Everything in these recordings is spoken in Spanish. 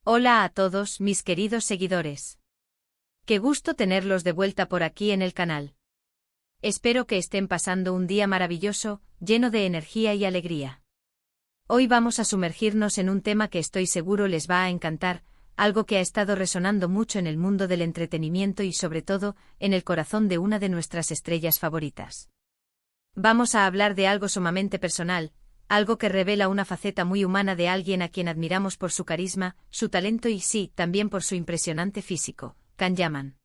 Hola a todos mis queridos seguidores. Qué gusto tenerlos de vuelta por aquí en el canal. Espero que estén pasando un día maravilloso, lleno de energía y alegría. Hoy vamos a sumergirnos en un tema que estoy seguro les va a encantar, algo que ha estado resonando mucho en el mundo del entretenimiento y sobre todo, en el corazón de una de nuestras estrellas favoritas. Vamos a hablar de algo sumamente personal, algo que revela una faceta muy humana de alguien a quien admiramos por su carisma, su talento y sí, también por su impresionante físico, Can Yaman.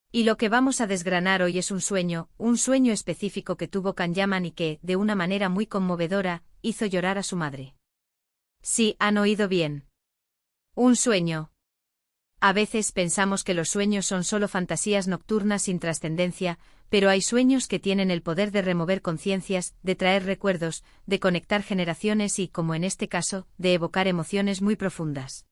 Y lo que vamos a desgranar hoy es un sueño específico que tuvo Can Yaman y que, de una manera muy conmovedora, hizo llorar a su madre. Sí, han oído bien. Un sueño. A veces pensamos que los sueños son solo fantasías nocturnas sin trascendencia, pero hay sueños que tienen el poder de remover conciencias, de traer recuerdos, de conectar generaciones y, como en este caso, de evocar emociones muy profundas.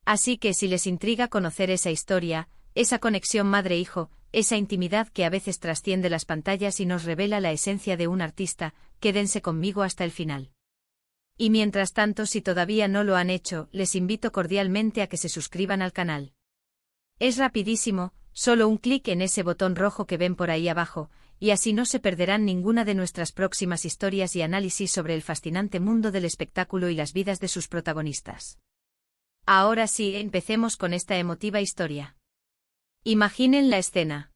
Así que si les intriga conocer esa historia, esa conexión madre-hijo, esa intimidad que a veces trasciende las pantallas y nos revela la esencia de un artista, quédense conmigo hasta el final. Y mientras tanto, si todavía no lo han hecho, les invito cordialmente a que se suscriban al canal. Es rapidísimo, solo un clic en ese botón rojo que ven por ahí abajo, y así no se perderán ninguna de nuestras próximas historias y análisis sobre el fascinante mundo del espectáculo y las vidas de sus protagonistas. Ahora sí, empecemos con esta emotiva historia. Imaginen la escena.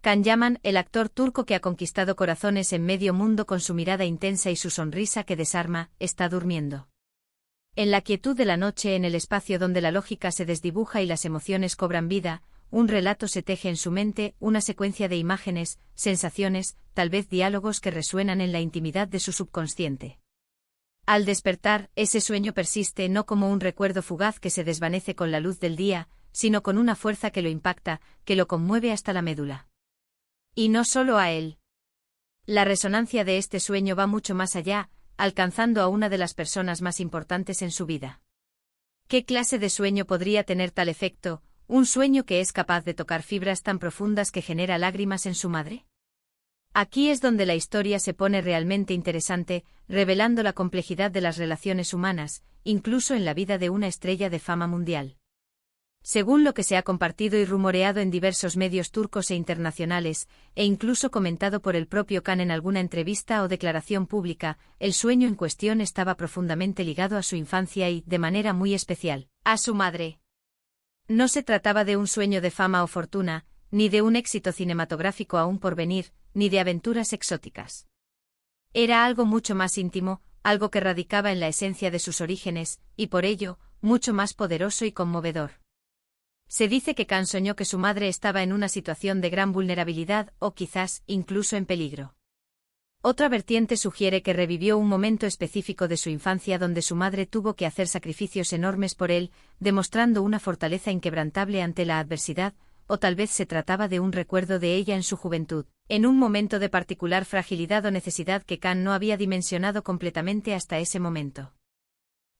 Can Yaman, el actor turco que ha conquistado corazones en medio mundo con su mirada intensa y su sonrisa que desarma, está durmiendo. En la quietud de la noche, en el espacio donde la lógica se desdibuja y las emociones cobran vida, un relato se teje en su mente, una secuencia de imágenes, sensaciones, tal vez diálogos que resuenan en la intimidad de su subconsciente. Al despertar, ese sueño persiste no como un recuerdo fugaz que se desvanece con la luz del día, sino con una fuerza que lo impacta, que lo conmueve hasta la médula. Y no solo a él. La resonancia de este sueño va mucho más allá, alcanzando a una de las personas más importantes en su vida. ¿Qué clase de sueño podría tener tal efecto, un sueño que es capaz de tocar fibras tan profundas que genera lágrimas en su madre? Aquí es donde la historia se pone realmente interesante, revelando la complejidad de las relaciones humanas, incluso en la vida de una estrella de fama mundial. Según lo que se ha compartido y rumoreado en diversos medios turcos e internacionales, e incluso comentado por el propio Can en alguna entrevista o declaración pública, el sueño en cuestión estaba profundamente ligado a su infancia y, de manera muy especial, a su madre. No se trataba de un sueño de fama o fortuna, ni de un éxito cinematográfico aún por venir, ni de aventuras exóticas. Era algo mucho más íntimo, algo que radicaba en la esencia de sus orígenes, y por ello, mucho más poderoso y conmovedor. Se dice que Can soñó que su madre estaba en una situación de gran vulnerabilidad o quizás incluso en peligro. Otra vertiente sugiere que revivió un momento específico de su infancia donde su madre tuvo que hacer sacrificios enormes por él, demostrando una fortaleza inquebrantable ante la adversidad, o tal vez se trataba de un recuerdo de ella en su juventud, en un momento de particular fragilidad o necesidad que Can no había dimensionado completamente hasta ese momento.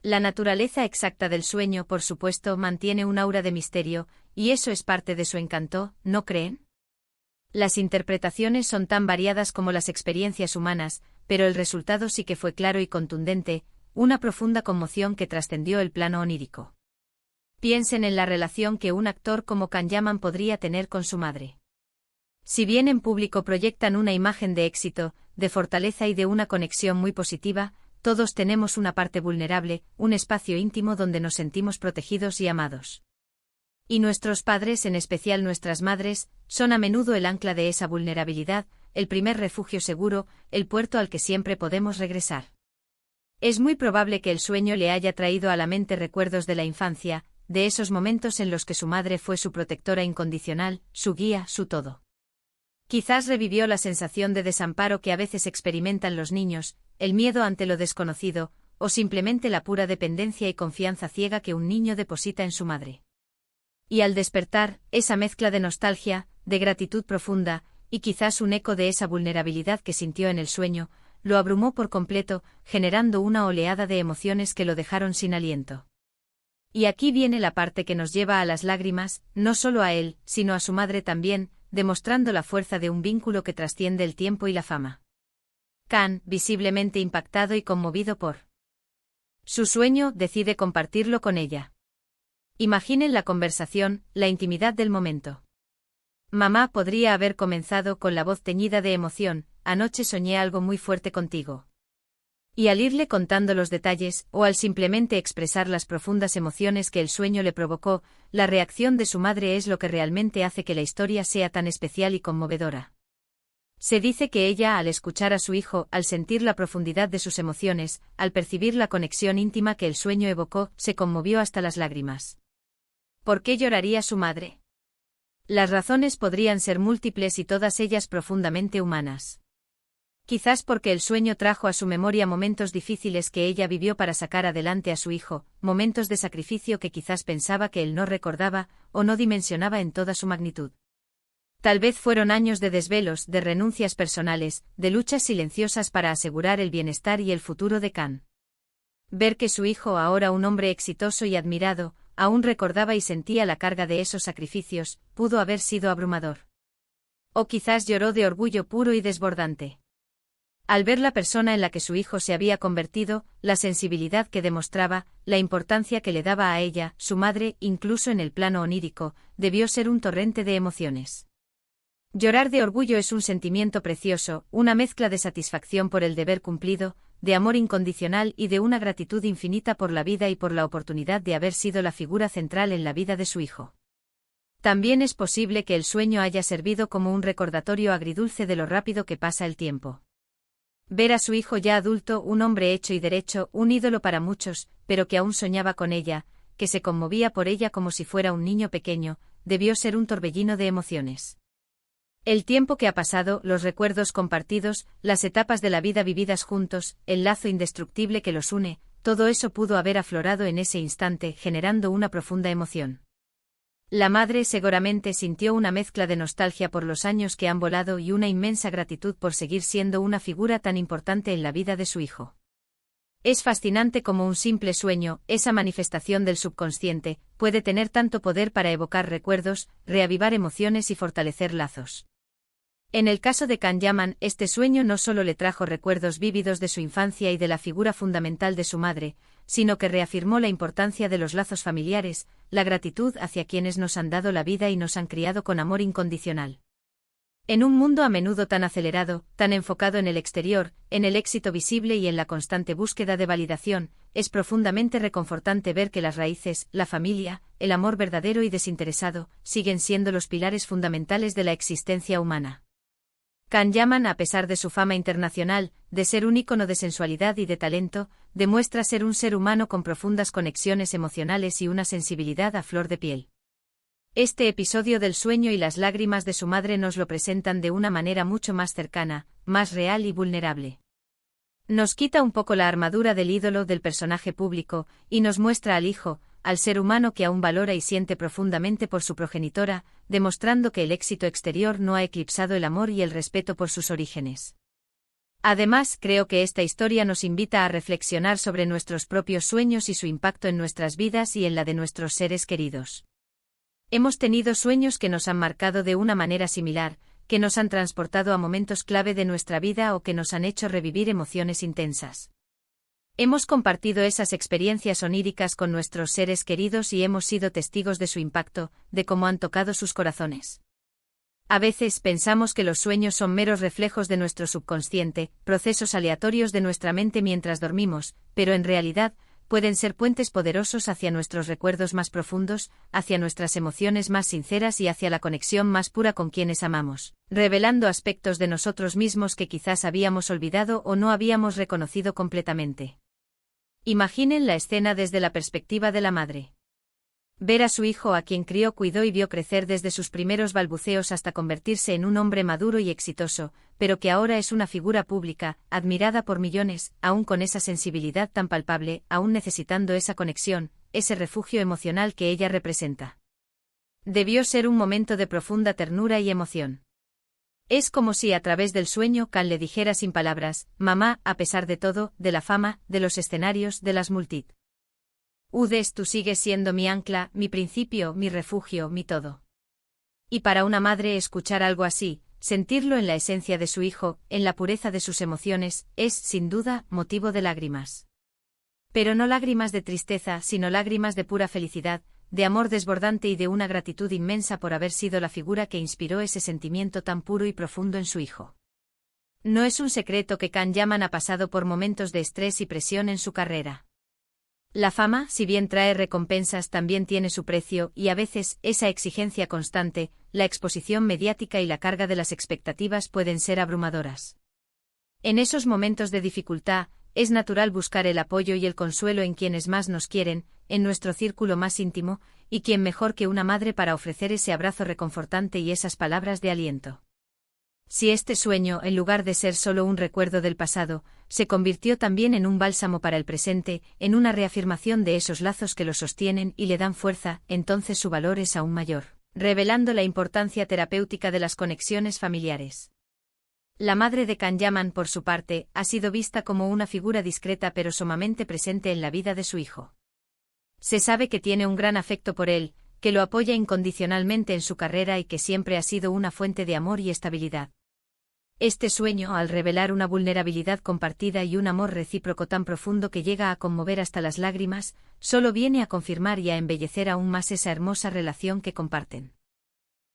La naturaleza exacta del sueño, por supuesto, mantiene un aura de misterio, y eso es parte de su encanto, ¿no creen? Las interpretaciones son tan variadas como las experiencias humanas, pero el resultado sí que fue claro y contundente, una profunda conmoción que trascendió el plano onírico. Piensen en la relación que un actor como Can Yaman podría tener con su madre. Si bien en público proyectan una imagen de éxito, de fortaleza y de una conexión muy positiva, todos tenemos una parte vulnerable, un espacio íntimo donde nos sentimos protegidos y amados. Y nuestros padres, en especial nuestras madres, son a menudo el ancla de esa vulnerabilidad, el primer refugio seguro, el puerto al que siempre podemos regresar. Es muy probable que el sueño le haya traído a la mente recuerdos de la infancia, de esos momentos en los que su madre fue su protectora incondicional, su guía, su todo. Quizás revivió la sensación de desamparo que a veces experimentan los niños, el miedo ante lo desconocido, o simplemente la pura dependencia y confianza ciega que un niño deposita en su madre. Y al despertar, esa mezcla de nostalgia, de gratitud profunda, y quizás un eco de esa vulnerabilidad que sintió en el sueño, lo abrumó por completo, generando una oleada de emociones que lo dejaron sin aliento. Y aquí viene la parte que nos lleva a las lágrimas, no solo a él, sino a su madre también, demostrando la fuerza de un vínculo que trasciende el tiempo y la fama. Can, visiblemente impactado y conmovido por su sueño, decide compartirlo con ella. Imaginen la conversación, la intimidad del momento. Mamá podría haber comenzado con la voz teñida de emoción: anoche soñé algo muy fuerte contigo. Y al irle contando los detalles, o al simplemente expresar las profundas emociones que el sueño le provocó, la reacción de su madre es lo que realmente hace que la historia sea tan especial y conmovedora. Se dice que ella, al escuchar a su hijo, al sentir la profundidad de sus emociones, al percibir la conexión íntima que el sueño evocó, se conmovió hasta las lágrimas. ¿Por qué lloraría su madre? Las razones podrían ser múltiples y todas ellas profundamente humanas. Quizás porque el sueño trajo a su memoria momentos difíciles que ella vivió para sacar adelante a su hijo, momentos de sacrificio que quizás pensaba que él no recordaba, o no dimensionaba en toda su magnitud. Tal vez fueron años de desvelos, de renuncias personales, de luchas silenciosas para asegurar el bienestar y el futuro de Can. Ver que su hijo, ahora un hombre exitoso y admirado, aún recordaba y sentía la carga de esos sacrificios, pudo haber sido abrumador. O quizás lloró de orgullo puro y desbordante. Al ver la persona en la que su hijo se había convertido, la sensibilidad que demostraba, la importancia que le daba a ella, su madre, incluso en el plano onírico, debió ser un torrente de emociones. Llorar de orgullo es un sentimiento precioso, una mezcla de satisfacción por el deber cumplido, de amor incondicional y de una gratitud infinita por la vida y por la oportunidad de haber sido la figura central en la vida de su hijo. También es posible que el sueño haya servido como un recordatorio agridulce de lo rápido que pasa el tiempo. Ver a su hijo ya adulto, un hombre hecho y derecho, un ídolo para muchos, pero que aún soñaba con ella, que se conmovía por ella como si fuera un niño pequeño, debió ser un torbellino de emociones. El tiempo que ha pasado, los recuerdos compartidos, las etapas de la vida vividas juntos, el lazo indestructible que los une, todo eso pudo haber aflorado en ese instante, generando una profunda emoción. La madre seguramente sintió una mezcla de nostalgia por los años que han volado y una inmensa gratitud por seguir siendo una figura tan importante en la vida de su hijo. Es fascinante cómo un simple sueño, esa manifestación del subconsciente, puede tener tanto poder para evocar recuerdos, reavivar emociones y fortalecer lazos. En el caso de Can Yaman, este sueño no solo le trajo recuerdos vívidos de su infancia y de la figura fundamental de su madre, sino que reafirmó la importancia de los lazos familiares, la gratitud hacia quienes nos han dado la vida y nos han criado con amor incondicional. En un mundo a menudo tan acelerado, tan enfocado en el exterior, en el éxito visible y en la constante búsqueda de validación, es profundamente reconfortante ver que las raíces, la familia, el amor verdadero y desinteresado, siguen siendo los pilares fundamentales de la existencia humana. Can Yaman, a pesar de su fama internacional, de ser un ícono de sensualidad y de talento, demuestra ser un ser humano con profundas conexiones emocionales y una sensibilidad a flor de piel. Este episodio del sueño y las lágrimas de su madre nos lo presentan de una manera mucho más cercana, más real y vulnerable. Nos quita un poco la armadura del ídolo del personaje público, y nos muestra al hijo, al ser humano que aún valora y siente profundamente por su progenitora, demostrando que el éxito exterior no ha eclipsado el amor y el respeto por sus orígenes. Además, creo que esta historia nos invita a reflexionar sobre nuestros propios sueños y su impacto en nuestras vidas y en la de nuestros seres queridos. Hemos tenido sueños que nos han marcado de una manera similar, que nos han transportado a momentos clave de nuestra vida o que nos han hecho revivir emociones intensas. Hemos compartido esas experiencias oníricas con nuestros seres queridos y hemos sido testigos de su impacto, de cómo han tocado sus corazones. A veces pensamos que los sueños son meros reflejos de nuestro subconsciente, procesos aleatorios de nuestra mente mientras dormimos, pero en realidad, pueden ser puentes poderosos hacia nuestros recuerdos más profundos, hacia nuestras emociones más sinceras y hacia la conexión más pura con quienes amamos, revelando aspectos de nosotros mismos que quizás habíamos olvidado o no habíamos reconocido completamente. Imaginen la escena desde la perspectiva de la madre. Ver a su hijo, a quien crió, cuidó y vio crecer desde sus primeros balbuceos hasta convertirse en un hombre maduro y exitoso, pero que ahora es una figura pública, admirada por millones, aún con esa sensibilidad tan palpable, aún necesitando esa conexión, ese refugio emocional que ella representa. Debió ser un momento de profunda ternura y emoción. Es como si a través del sueño Can le dijera sin palabras: mamá, a pesar de todo, de la fama, de los escenarios, de las multitudes, tú sigues siendo mi ancla, mi principio, mi refugio, mi todo. Y para una madre escuchar algo así, sentirlo en la esencia de su hijo, en la pureza de sus emociones, es, sin duda, motivo de lágrimas. Pero no lágrimas de tristeza, sino lágrimas de pura felicidad, de amor desbordante y de una gratitud inmensa por haber sido la figura que inspiró ese sentimiento tan puro y profundo en su hijo. No es un secreto que Can Yaman ha pasado por momentos de estrés y presión en su carrera. La fama, si bien trae recompensas, también tiene su precio y a veces esa exigencia constante, la exposición mediática y la carga de las expectativas pueden ser abrumadoras. En esos momentos de dificultad, es natural buscar el apoyo y el consuelo en quienes más nos quieren, en nuestro círculo más íntimo, y quién mejor que una madre para ofrecer ese abrazo reconfortante y esas palabras de aliento. Si este sueño, en lugar de ser solo un recuerdo del pasado, se convirtió también en un bálsamo para el presente, en una reafirmación de esos lazos que lo sostienen y le dan fuerza, entonces su valor es aún mayor, revelando la importancia terapéutica de las conexiones familiares. La madre de Can Yaman, por su parte, ha sido vista como una figura discreta pero sumamente presente en la vida de su hijo. Se sabe que tiene un gran afecto por él, que lo apoya incondicionalmente en su carrera y que siempre ha sido una fuente de amor y estabilidad. Este sueño, al revelar una vulnerabilidad compartida y un amor recíproco tan profundo que llega a conmover hasta las lágrimas, solo viene a confirmar y a embellecer aún más esa hermosa relación que comparten.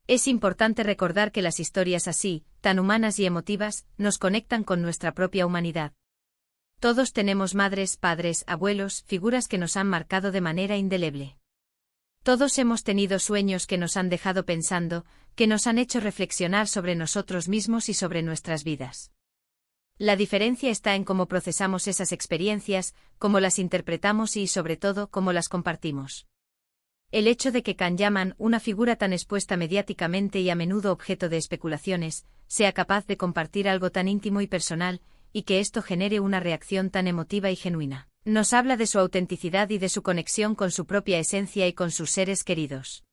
Es importante recordar que las historias así, tan humanas y emotivas, nos conectan con nuestra propia humanidad. Todos tenemos madres, padres, abuelos, figuras que nos han marcado de manera indeleble. Todos hemos tenido sueños que nos han dejado pensando, que nos han hecho reflexionar sobre nosotros mismos y sobre nuestras vidas. La diferencia está en cómo procesamos esas experiencias, cómo las interpretamos y, sobre todo, cómo las compartimos. El hecho de que Can Yaman, una figura tan expuesta mediáticamente y a menudo objeto de especulaciones, sea capaz de compartir algo tan íntimo y personal, y que esto genere una reacción tan emotiva y genuina, nos habla de su autenticidad y de su conexión con su propia esencia y con sus seres queridos.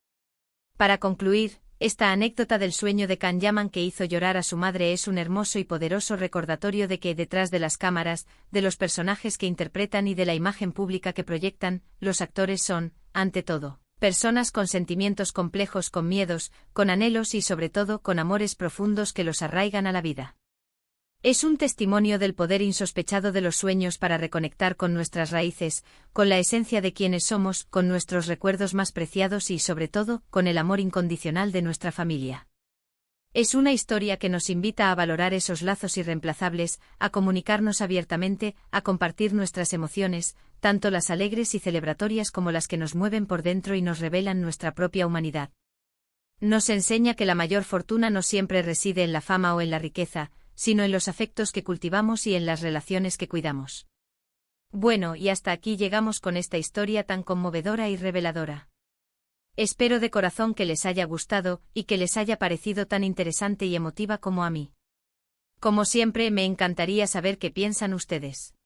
Para concluir, esta anécdota del sueño de Can Yaman que hizo llorar a su madre es un hermoso y poderoso recordatorio de que detrás de las cámaras, de los personajes que interpretan y de la imagen pública que proyectan, los actores son, ante todo, personas con sentimientos complejos, con miedos, con anhelos y sobre todo con amores profundos que los arraigan a la vida. Es un testimonio del poder insospechado de los sueños para reconectar con nuestras raíces, con la esencia de quienes somos, con nuestros recuerdos más preciados y, sobre todo, con el amor incondicional de nuestra familia. Es una historia que nos invita a valorar esos lazos irreemplazables, a comunicarnos abiertamente, a compartir nuestras emociones, tanto las alegres y celebratorias como las que nos mueven por dentro y nos revelan nuestra propia humanidad. Nos enseña que la mayor fortuna no siempre reside en la fama o en la riqueza, sino en los afectos que cultivamos y en las relaciones que cuidamos. Bueno, y hasta aquí llegamos con esta historia tan conmovedora y reveladora. Espero de corazón que les haya gustado y que les haya parecido tan interesante y emotiva como a mí. Como siempre, me encantaría saber qué piensan ustedes.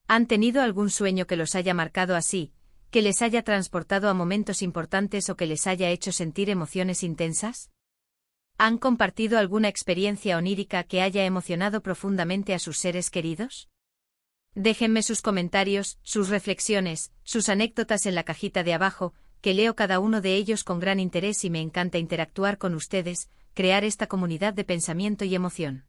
¿Han tenido algún sueño que los haya marcado así, que les haya transportado a momentos importantes o que les haya hecho sentir emociones intensas? ¿Han compartido alguna experiencia onírica que haya emocionado profundamente a sus seres queridos? Déjenme sus comentarios, sus reflexiones, sus anécdotas en la cajita de abajo, que leo cada uno de ellos con gran interés y me encanta interactuar con ustedes, crear esta comunidad de pensamiento y emoción.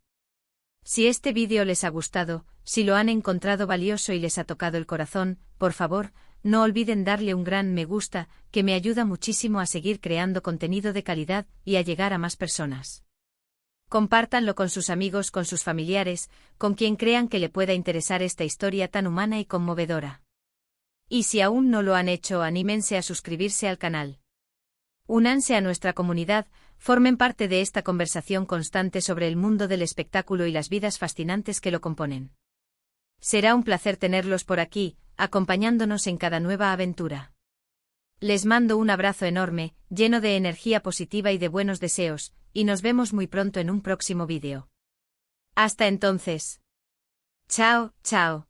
Si este vídeo les ha gustado, si lo han encontrado valioso y les ha tocado el corazón, por favor, no olviden darle un gran me gusta, que me ayuda muchísimo a seguir creando contenido de calidad y a llegar a más personas. Compártanlo con sus amigos, con sus familiares, con quien crean que le pueda interesar esta historia tan humana y conmovedora. Y si aún no lo han hecho, anímense a suscribirse al canal. Únanse a nuestra comunidad, formen parte de esta conversación constante sobre el mundo del espectáculo y las vidas fascinantes que lo componen. Será un placer tenerlos por aquí, acompañándonos en cada nueva aventura. Les mando un abrazo enorme, lleno de energía positiva y de buenos deseos, y nos vemos muy pronto en un próximo vídeo. Hasta entonces. Chao, chao.